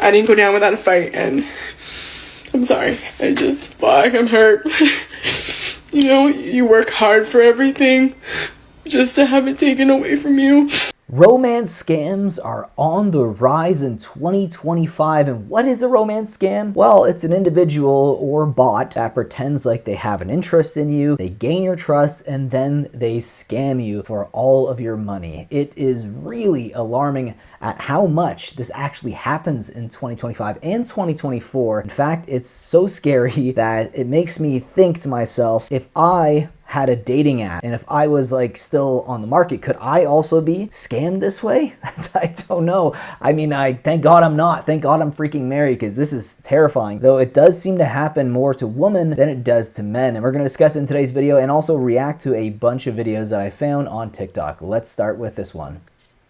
I didn't go down without a fight, and I'm sorry. I'm hurt. You know, you work hard for everything just to have it taken away from you. Romance scams are on the rise in 2025, and what is a romance scam? Well, it's an individual or bot that pretends like they have an interest in you, they gain your trust, and then they scam you for all of your money. It is really alarming at how much this actually happens in 2025 and 2024. In fact, it's so scary that it makes me think to myself, if I had a dating app and if I was like still on the market, could I also be scammed this way? I don't know. I mean, thank God I'm not. Thank God I'm freaking married, because this is terrifying. Though it does seem to happen more to women than it does to men. And we're going to discuss it in today's video and also react to a bunch of videos that I found on TikTok. Let's start with this one.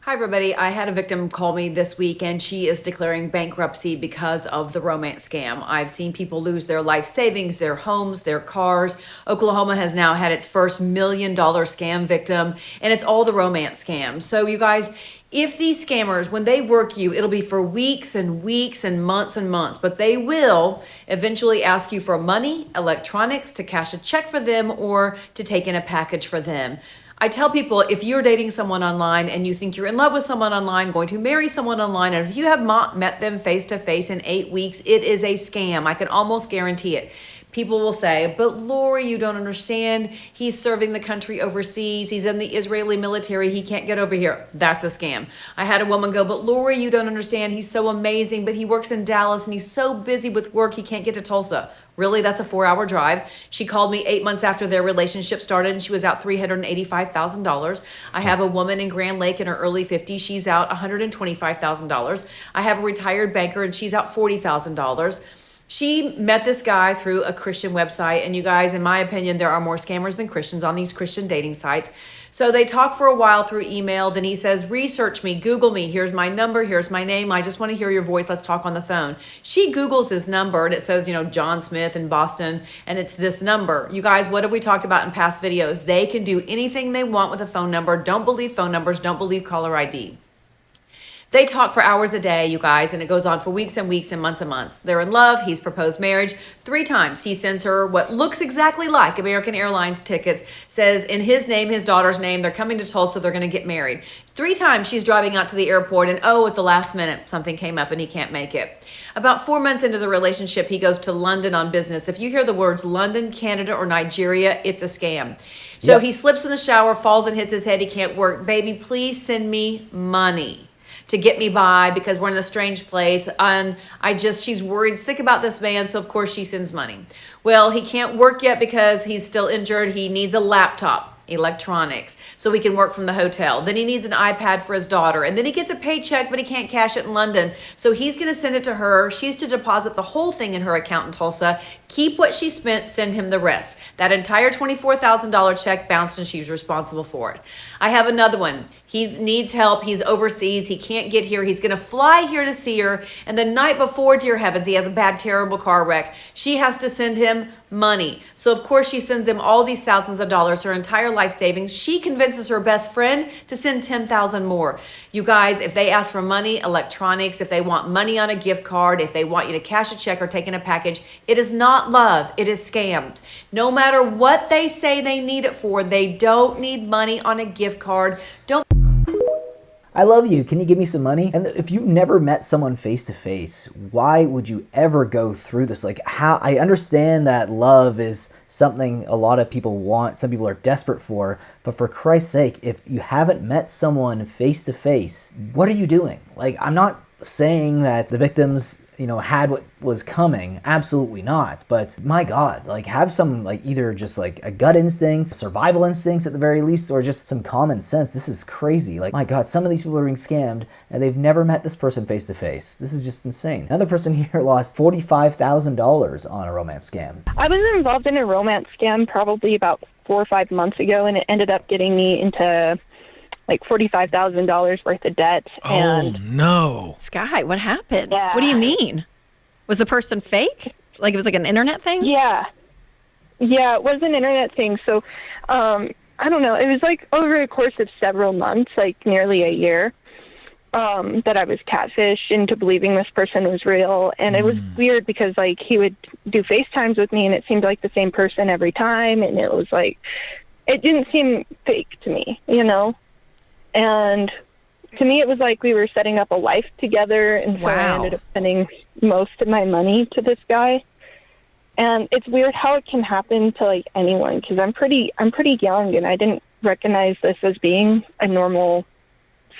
Hi everybody, I had a victim call me this week and she is declaring bankruptcy because of the romance scam. I've seen people lose their life savings, their homes, their cars. Oklahoma has now had its first $1 million scam victim, and it's all the romance scams. So you guys, if these scammers, when they work you, it'll be for weeks and weeks and months, but they will eventually ask you for money, electronics, to cash a check for them, or to take in a package for them. I tell people, if you're dating someone online and you think you're in love with someone online, going to marry someone online, and if you have not met them face to face in 8 weeks, it is a scam. I can almost guarantee it. People will say, but Lori, you don't understand. He's serving the country overseas. He's in the Israeli military. He can't get over here. That's a scam. I had a woman go, but Lori, you don't understand. He's so amazing, but he works in Dallas and he's so busy with work, he can't get to Tulsa. Really, that's a 4-hour drive. She called me 8 months after their relationship started and she was out $385,000. I have a woman in Grand Lake in her early 50s. She's out $125,000. I have a retired banker and she's out $40,000. She met this guy through a Christian website, and you guys, in my opinion, there are more scammers than Christians on these Christian dating sites. So they talk for a while through email. Then he says, research me, Google me. Here's my number. Here's my name. I just want to hear your voice. Let's talk on the phone. She Googles his number and it says, you know, John Smith in Boston, and it's this number. You guys, what have we talked about in past videos? They can do anything they want with a phone number. Don't believe phone numbers. Don't believe caller ID. They talk for hours a day, you guys, and it goes on for weeks and weeks and months. They're in love. He's proposed marriage 3 times. He sends her what looks exactly like American Airlines tickets, says in his name, his daughter's name, they're coming to Tulsa, they're going to get married. 3 times she's driving out to the airport, and oh, at the last minute, something came up and he can't make it. About 4 months into the relationship, he goes to London on business. If you hear the words London, Canada, or Nigeria, it's a scam. So He slips in the shower, falls and hits his head. He can't work. Baby, please send me money to get me by, because we're in a strange place. And she's worried, sick about this man. So of course she sends money. Well, he can't work yet because he's still injured. He needs a laptop, electronics, so he can work from the hotel. Then he needs an iPad for his daughter. And then he gets a paycheck, but he can't cash it in London. So he's going to send it to her. She's to deposit the whole thing in her account in Tulsa, keep what she spent, send him the rest. That entire $24,000 check bounced and she's responsible for it. I have another one. He needs help. He's overseas. He can't get here. He's going to fly here to see her. And the night before, dear heavens, he has a bad, terrible car wreck. She has to send him money. So of course she sends him all these thousands of dollars, her entire life savings. She convinces her best friend to send 10,000 more. You guys, if they ask for money, electronics, if they want money on a gift card, if they want you to cash a check or take in a package, it is not love. It is scammed. No matter what they say they need it for, they don't need money on a gift card. I love you. Can you give me some money? And if you never met someone face to face, why would you ever go through this? Like, how I understand that love is something a lot of people want, some people are desperate for, but for Christ's sake, if you haven't met someone face to face, what are you doing? Like, I'm not saying that the victims, had what was coming. Absolutely not. But my God, like, have some, like, either just like a gut instinct, survival instincts at the very least, or just some common sense. This is crazy. Like, my God, some of these people are being scammed and they've never met this person face to face. This is just insane. Another person here lost $45,000 on a romance scam. I was involved in a romance scam probably about 4 or 5 months ago, and it ended up getting me into like $45,000 worth of debt. Oh, no. Sky, what happened? Yeah. What do you mean? Was the person fake? Like it was like an internet thing? Yeah, it was an internet thing. So, I don't know. It was like over a course of several months, like nearly a year. that I was catfished into believing this person was real. And it was weird because, like, he would do FaceTimes with me and it seemed like the same person every time. And it was like, it didn't seem fake to me, you know? And to me, it was like we were setting up a life together. And so I ended up spending most of my money to this guy. And it's weird how it can happen to, like, anyone, because I'm pretty young and I didn't recognize this as being a normal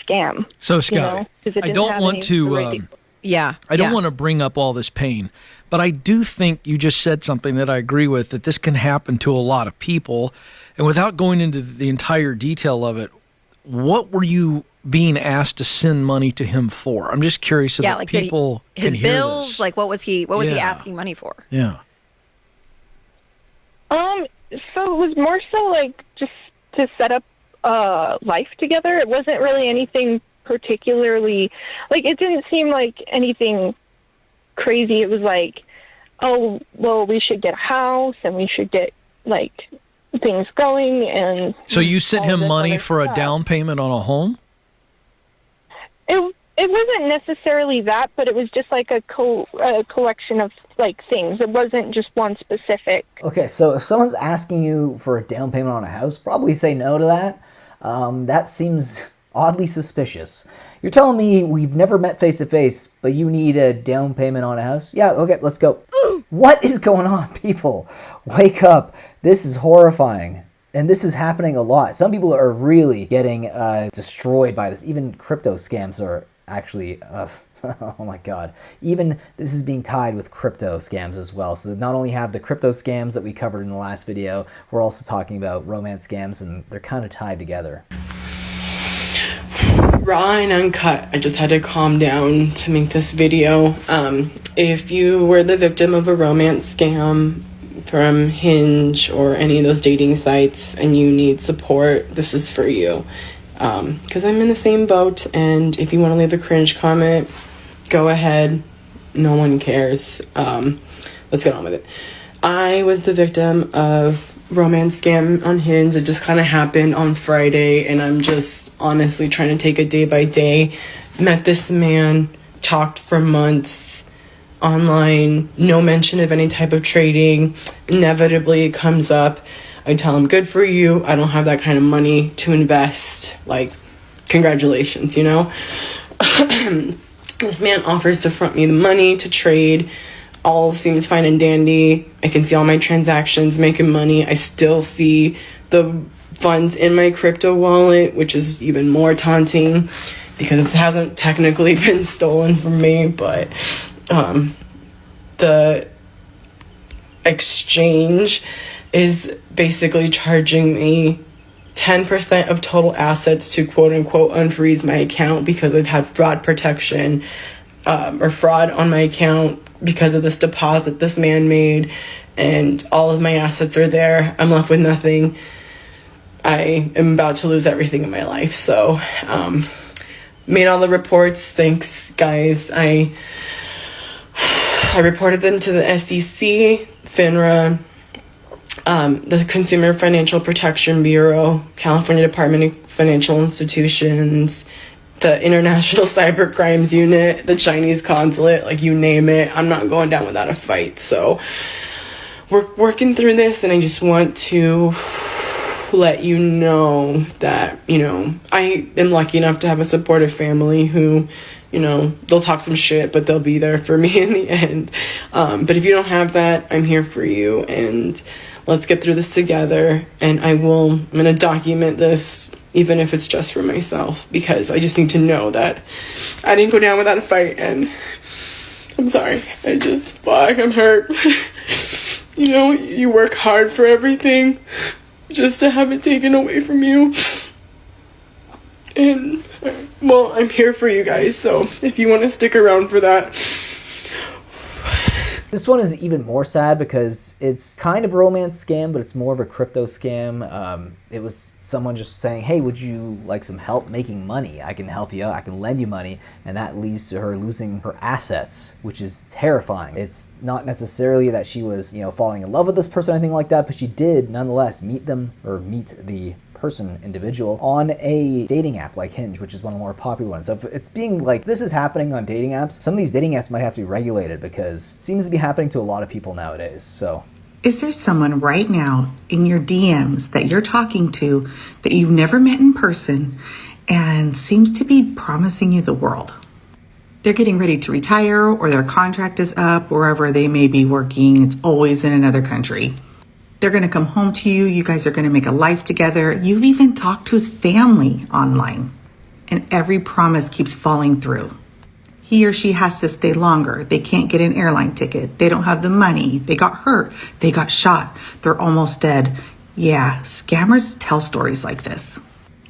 scam. So, Sky, I don't want to I don't want to bring up all this pain, but I do think you just said something that I agree with, that this can happen to a lot of people. And without going into the entire detail of it, what were you being asked to send money to him for? I'm just curious so that like people his can hear bills, this. like what was he asking money for? Yeah. So it was more so like just to set up life together. It wasn't really anything particularly, like, it didn't seem like anything crazy. It was like, oh, well, we should get a house and we should get, like, things going. And so you sent him money for a stuff. down payment on a home? It wasn't necessarily that, but it was just like a collection of, like, things. It wasn't just one specific. Okay, so if someone's asking you for a down payment on a house, probably say no to that. That seems oddly suspicious. You're telling me we've never met face to face, but you need a down payment on a house? Yeah, okay, let's go. What is going on, people? Wake up. This is horrifying. And this is happening a lot. Some people are really getting destroyed by this. Even crypto scams are actually, oh my God. Even this is being tied with crypto scams as well. So not only have the crypto scams that we covered in the last video, we're also talking about romance scams, and they're kind of tied together. Raw and uncut. I just had to calm down to make this video. If you were the victim of a romance scam from Hinge or any of those dating sites and you need support, this is for you. Because I'm in the same boat, and if you want to leave a cringe comment, go ahead. No one cares. Let's get on with it. I was the victim of romance scam on Hinge. It just kind of happened on Friday, and I'm just honestly trying to take it day by day. Met this man, talked for months online, no mention of any type of trading. Inevitably it comes up. I tell him, good for you. I don't have that kind of money to invest. Like, congratulations, you know? This man offers to front me the money to trade. All seems fine and dandy. I can see all my transactions making money. I still see the funds in my crypto wallet, which is even more taunting because it hasn't technically been stolen from me, but the exchange is basically charging me 10% of total assets to quote unquote unfreeze my account because I've had fraud protection or fraud on my account because of this deposit this man made, and all of my assets are there. I'm left with nothing. I am about to lose everything in my life. So made all the reports. Thanks, guys. I reported them to the SEC, FINRA, the Consumer Financial Protection Bureau, California Department of Financial Institutions, the International Cyber Crimes Unit, the Chinese consulate, like, you name it. I'm not going down without a fight. So we're working through this, and I just want to let you know that, you know, I am lucky enough to have a supportive family who, you know, they'll talk some shit, but they'll be there for me in the end. But if you don't have that, I'm here for you, and let's get through this together. And I'm going to document this, even if it's just for myself, because I just need to know that I didn't go down without a fight. And I'm sorry. I'm hurt. You know, you work hard for everything just to have it taken away from you. And, well, I'm here for you guys, so if you want to stick around for that. This one is even more sad because it's kind of a romance scam, but it's more of a crypto scam. It was someone just saying, hey, would you like some help making money? I can help you out. I can lend you money. And that leads to her losing her assets, which is terrifying. It's not necessarily that she was, you know, falling in love with this person or anything like that, but she did nonetheless meet the person, individual, on a dating app like Hinge, which is one of the more popular ones. So if it's being like, this is happening on dating apps, some of these dating apps might have to be regulated because it seems to be happening to a lot of people nowadays. So is there someone right now in your DMs that you're talking to that you've never met in person and seems to be promising you the world? They're getting ready to retire or their contract is up wherever they may be working. It's always in another country. They're going to come home to you. You guys are going to make a life together. You've even talked to his family online, and every promise keeps falling through. He or she has to stay longer. They can't get an airline ticket. They don't have the money. They got hurt. They got shot. They're almost dead. Yeah, scammers tell stories like this.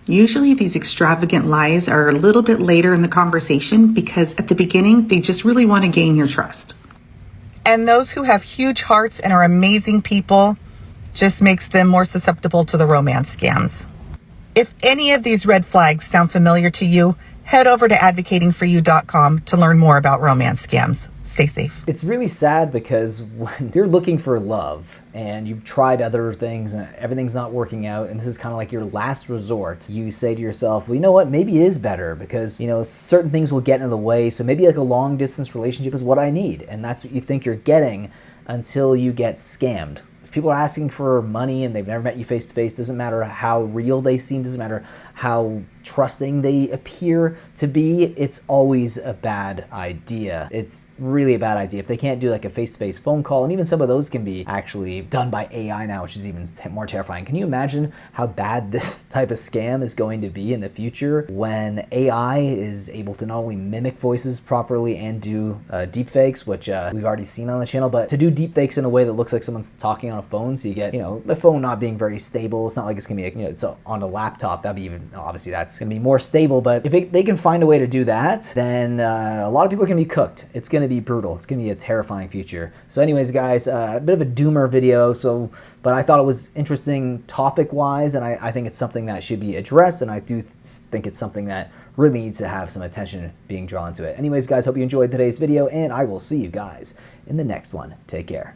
Usually these extravagant lies are a little bit later in the conversation because at the beginning, they just really want to gain your trust. And those who have huge hearts and are amazing people just makes them more susceptible to the romance scams. If any of these red flags sound familiar to you, head over to advocatingforyou.com to learn more about romance scams. Stay safe. It's really sad because when you're looking for love and you've tried other things and everything's not working out and this is kind of like your last resort, you say to yourself, well, you know what, maybe it is better because, you know, certain things will get in the way. So maybe like a long distance relationship is what I need. And that's what you think you're getting until you get scammed. People are asking for money and they've never met you face to face. Doesn't matter how real they seem, doesn't matter how trusting they appear to be, it's always a bad idea. It's really a bad idea. If they can't do like a face-to-face phone call, and even some of those can be actually done by AI now, which is even more terrifying. Can you imagine how bad this type of scam is going to be in the future when AI is able to not only mimic voices properly and do deepfakes, which we've already seen on the channel, but to do deepfakes in a way that looks like someone's talking on a phone, so you get, you know, the phone not being very stable. It's not like it's gonna be, you know, it's on a laptop. That'd be even, obviously that's gonna be more stable, but if they can find a way to do that, then a lot of people are gonna be cooked. It's gonna be brutal. It's gonna be a terrifying future. So anyways, guys, a bit of a doomer video, but I thought it was interesting topic-wise, and I think it's something that should be addressed, and I do think it's something that really needs to have some attention being drawn to it. Anyways, guys, hope you enjoyed today's video, and I will see you guys in the next one. Take care.